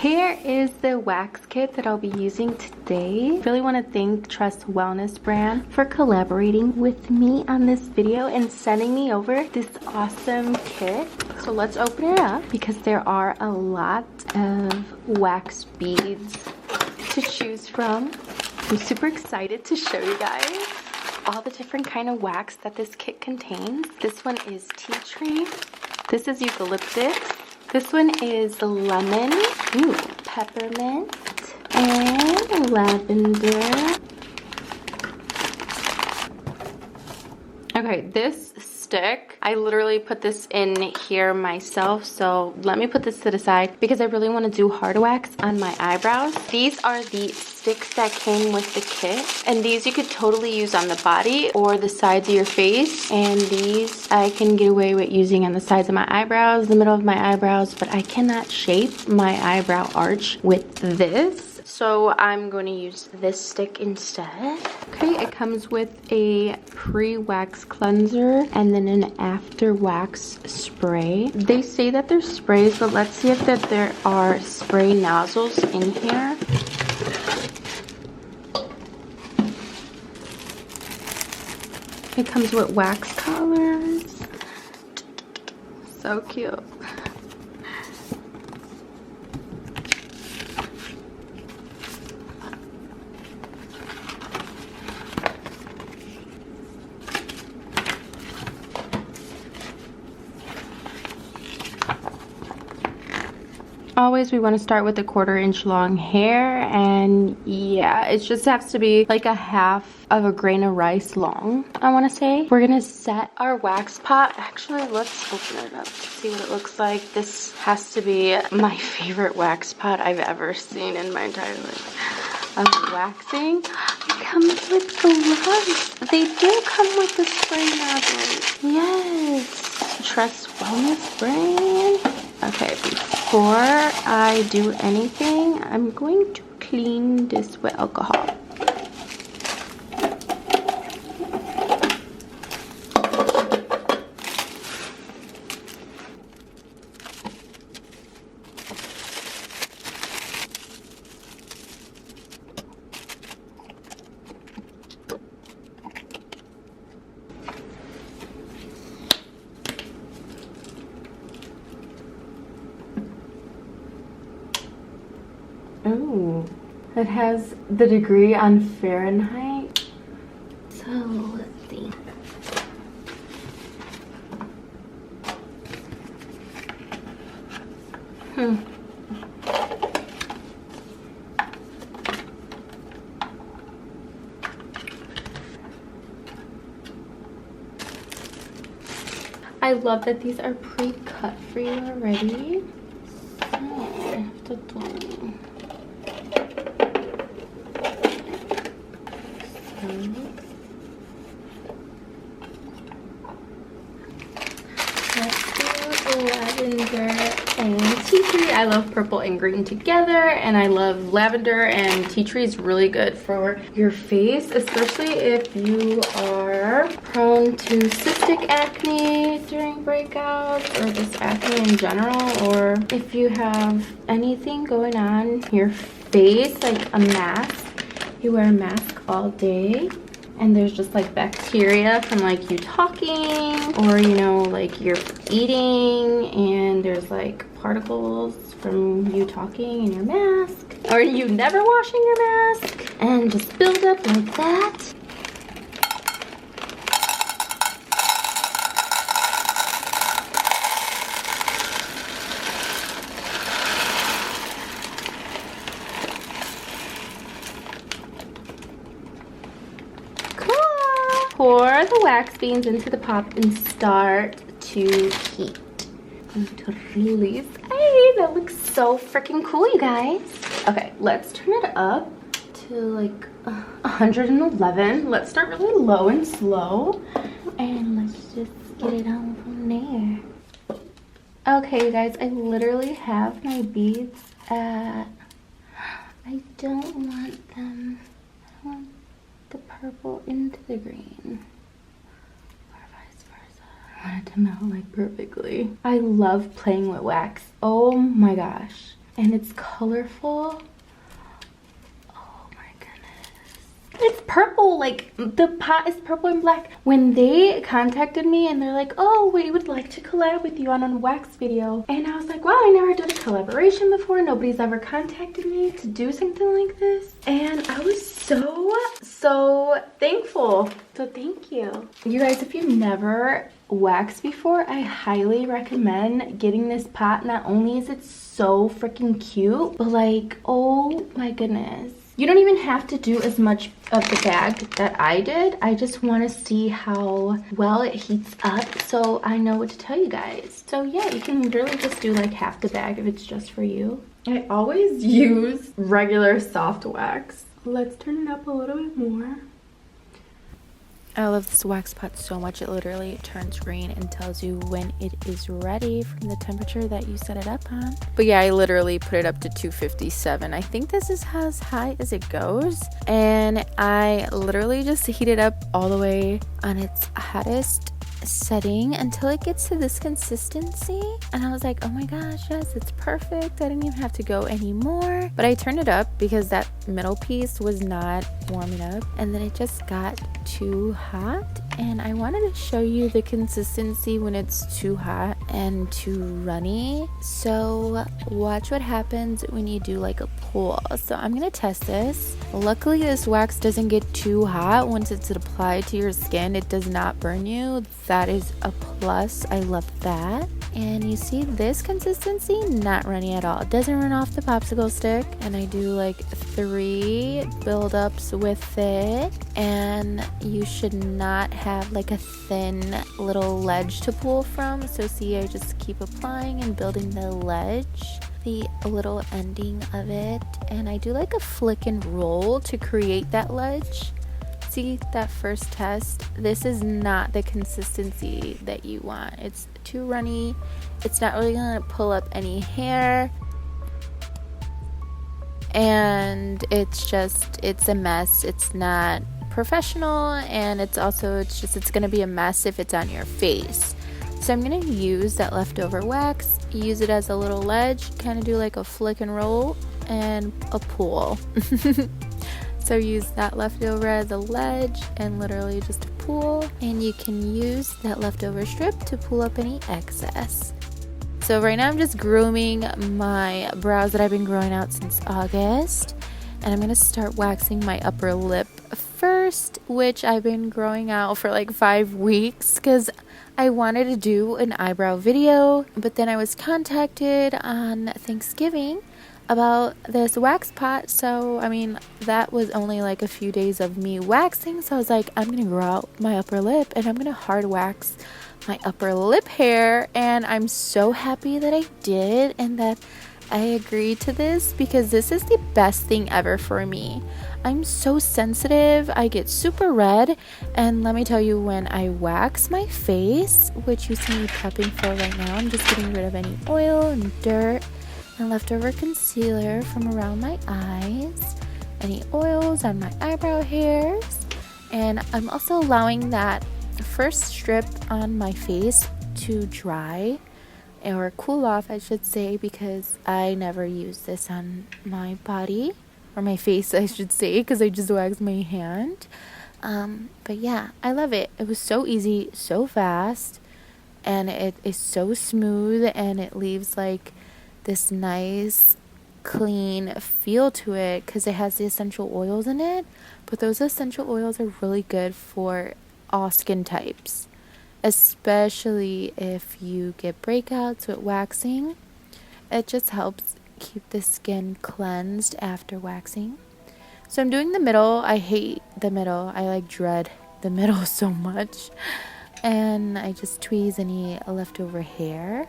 Here is the wax kit that I'll be using today. Really want to thank Trust Wellness brand for collaborating with me on this video and sending me over this awesome kit. So let's open it up because there are a lot of wax beads to choose from. I'm super excited to show you guys all the different kind of wax that this kit contains. This one is tea tree. This is eucalyptus. This one is lemon, peppermint, and lavender. Okay, this stick, I literally put this in here myself, so let me put this to the side because I really want to do hard wax on my eyebrows. These are the sticks that came with the kit, and these you could totally use on the body or the sides of your face, and these I can get away with using on the sides of my eyebrows, the middle of my eyebrows, but I cannot shape my eyebrow arch with this. So I'm going to use this stick instead. Okay, it comes with a pre-wax cleanser and then an after wax spray. They say that they're sprays, but let's see if that there are spray nozzles in here. It comes with wax collars. So cute. Always we want to start with a 1/4 inch long hair, and yeah, it just has to be like a half of a grain of rice long, I want to say. We're gonna set our wax pot. Actually, let's open it up to see what it looks like. This has to be my favorite wax pot I've ever seen in my entire life of waxing. It comes with gloves. They do come with the spray nozzles. Yes, Trust Wellness brand. Okay, before I do anything, I'm going to clean this with alcohol. Oh, it has the degree on Fahrenheit. So let's see. I love that these are pre-cut for you already. So I have to do. Let's do lavender and tea tree. I love purple and green together, and I love lavender and tea tree is really good for your face, especially if you are prone to cystic acne during breakouts or just acne in general, or if you have anything going on your face, like a mask. You wear a mask all day and there's just like bacteria from like you talking, or you know, like you're eating and there's like particles from you talking in your mask, or you never washing your mask and just build up like that. Pour the wax beans into the pot and start to heat. I'm going to release. Hey, that looks so freaking cool, you guys. Okay, let's turn it up to like 111. Let's start really low and slow, and let's just get it on from there. Okay, you guys, I literally have my beads at, I don't want them, I want the purple into the green, or vice versa. I want it to melt like perfectly. I love playing with wax. Oh my gosh. and it's colorful. Oh my goodness. It's purple, like the pot is purple and black. When they contacted me and they're like, oh, we would like to collab with you on a wax video. And I was like, wow, I never did a collaboration before. Nobody's ever contacted me to do something like this. And I was so thankful. So thank you. You guys, if you've never waxed before, I highly recommend getting this pot. Not only is it so freaking cute, but like, oh my goodness. You don't even have to do as much of the bag that I did. I just want to see how well it heats up so I know what to tell you guys. So yeah, you can literally just do like half the bag if it's just for you. I always use regular soft wax. Let's turn it up a little bit more. I love this wax pot so much. It literally turns green and tells you when it is ready from the temperature that you set it up on. But yeah, I literally put it up to 257. I think this is as high as it goes. And I literally just heat it up all the way on its hottest setting until it gets to this consistency. And I was like, oh my gosh, yes, it's perfect. I didn't even have to go anymore. But I turned it up because that middle piece was not warming up, and then it just got too hot. And I wanted to show you the consistency when it's too hot and too runny. So watch what happens when you do like a pool. So I'm gonna test this. Luckily this wax doesn't get too hot. Once it's applied to your skin, it does not burn you. That is a plus. I love that. And you see this consistency, not runny at all. It doesn't run off the popsicle stick. And I do like 3 buildups with it, and you should not have like a thin little ledge to pull from. So see, I just keep applying and building the ledge, the little ending of it, and I do like a flick and roll to create that ledge. See that first test? This is not the consistency that you want. It's too runny. It's not really gonna pull up any hair, and it's a mess. It's not professional, and it's gonna be a mess if it's on your face. So I'm gonna use that leftover wax, use it as a little ledge, kind of do like a flick and roll and a pull. So use that leftover as a ledge and literally just a pull, and you can use that leftover strip to pull up any excess. So right now I'm just grooming my brows that I've been growing out since August, and I'm gonna start waxing my upper lip first, which I've been growing out for like 5 weeks because I wanted to do an eyebrow video, but then I was contacted on Thanksgiving about this wax pot. So I mean, that was only like a few days of me waxing, so I was like, I'm gonna grow out my upper lip and I'm gonna hard wax my upper lip hair. And I'm so happy that I did and that I agreed to this, because this is the best thing ever for me. I'm so sensitive, I get super red, and let me tell you, when I wax my face, which you see me prepping for right now, I'm just getting rid of any oil and dirt and leftover concealer from around my eyes, any oils on my eyebrow hairs, and I'm also allowing that first strip on my face to dry, or cool off I should say, because I never use this on my body, or my face I should say, because I just wax my hand. But yeah, I love it. It was so easy, so fast, and it is so smooth, and it leaves like this nice clean feel to it because it has the essential oils in it. But those essential oils are really good for all skin types, especially if you get breakouts with waxing. It just helps keep the skin cleansed after waxing. So I'm doing the middle. I hate the middle. I like dread the middle so much. And I just tweeze any leftover hair.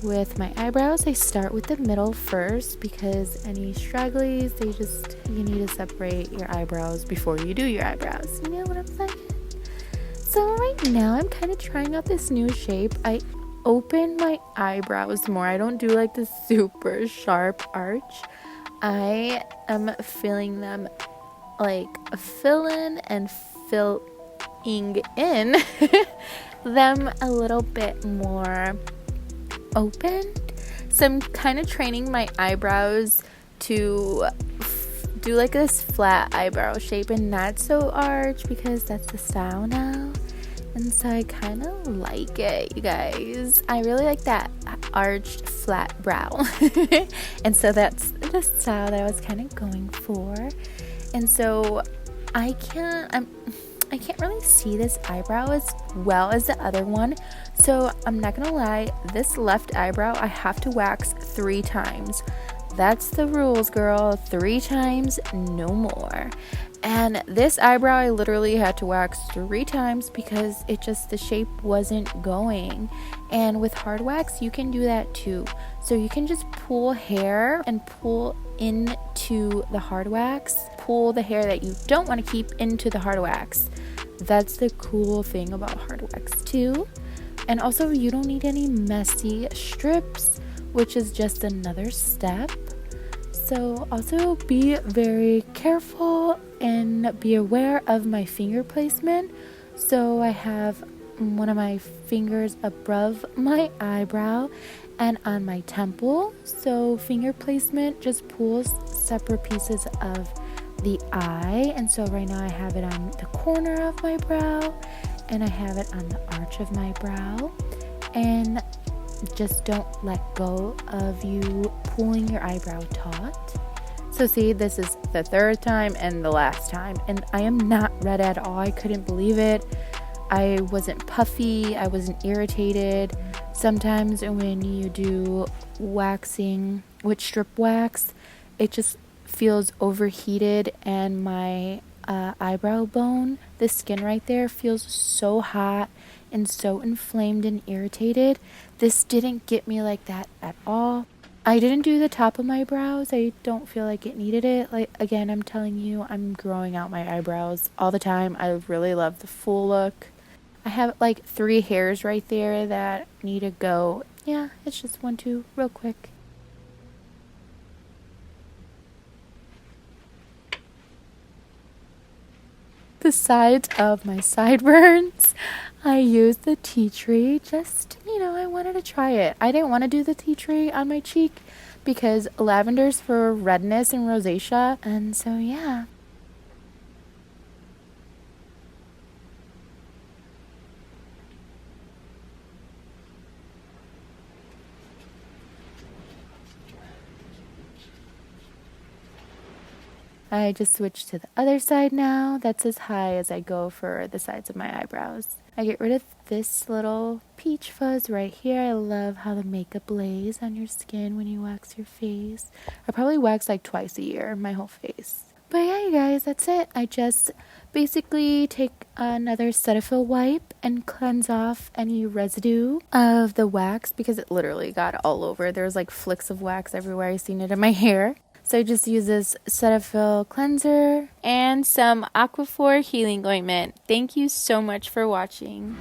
With my eyebrows, I start with the middle first, because any stragglies, you need to separate your eyebrows before you do your eyebrows. You know what I'm saying? So right now I'm kind of trying out this new shape. I open my eyebrows more. I don't do like the super sharp arch. I am filling them, like filling and filling in them a little bit more open. So I'm kind of training my eyebrows to do like this flat eyebrow shape and not so arch, because that's the style now. And so I kind of like it, you guys. I really like that arched flat brow. And so that's the style that I was kind of going for. And so I can't really see this eyebrow as well as the other one. So I'm not gonna lie, this left eyebrow I have to wax 3 times. That's the rules, girl. 3 times, no more. And this eyebrow I literally had to wax 3 times because the shape wasn't going. And with hard wax, you can do that too. So you can just pull hair and pull into the hard wax. Pull the hair that you don't want to keep into the hard wax. That's the cool thing about hard wax too. And also, you don't need any messy strips, which is just another step. So also be very careful and be aware of my finger placement. So I have one of my fingers above my eyebrow and on my temple. So finger placement just pulls separate pieces of the eye. And so right now I have it on the corner of my brow and I have it on the arch of my brow. And just don't let go of you pulling your eyebrow taut. So see, this is the 3rd time and the last time, and I am not red at all. I couldn't believe it. I wasn't puffy, I wasn't irritated. Sometimes when you do waxing with strip wax, it just feels overheated, and my eyebrow bone, the skin right there, feels so hot and so inflamed and irritated. This didn't get me like that at all. I didn't do the top of my brows. I don't feel like it needed it. Like, again, I'm telling you, I'm growing out my eyebrows all the time. I really love the full look. I have like 3 hairs right there that need to go. Yeah, it's just 1, 2, real quick. The sides of my sideburns, I used the tea tree. Just, I wanted to try it. I didn't want to do the tea tree on my cheek because lavender's for redness and rosacea. And so, yeah. I just switched to the other side now. That's as high as I go for the sides of my eyebrows. I get rid of this little peach fuzz right here. I love how the makeup lays on your skin when you wax your face. I probably wax like twice a year, my whole face. But yeah, you guys, that's it. I just basically take another Cetaphil wipe and cleanse off any residue of the wax because it literally got all over. There's like flicks of wax everywhere. I seen it in my hair. So I just use this Cetaphil cleanser and some Aquaphor healing ointment. Thank you so much for watching.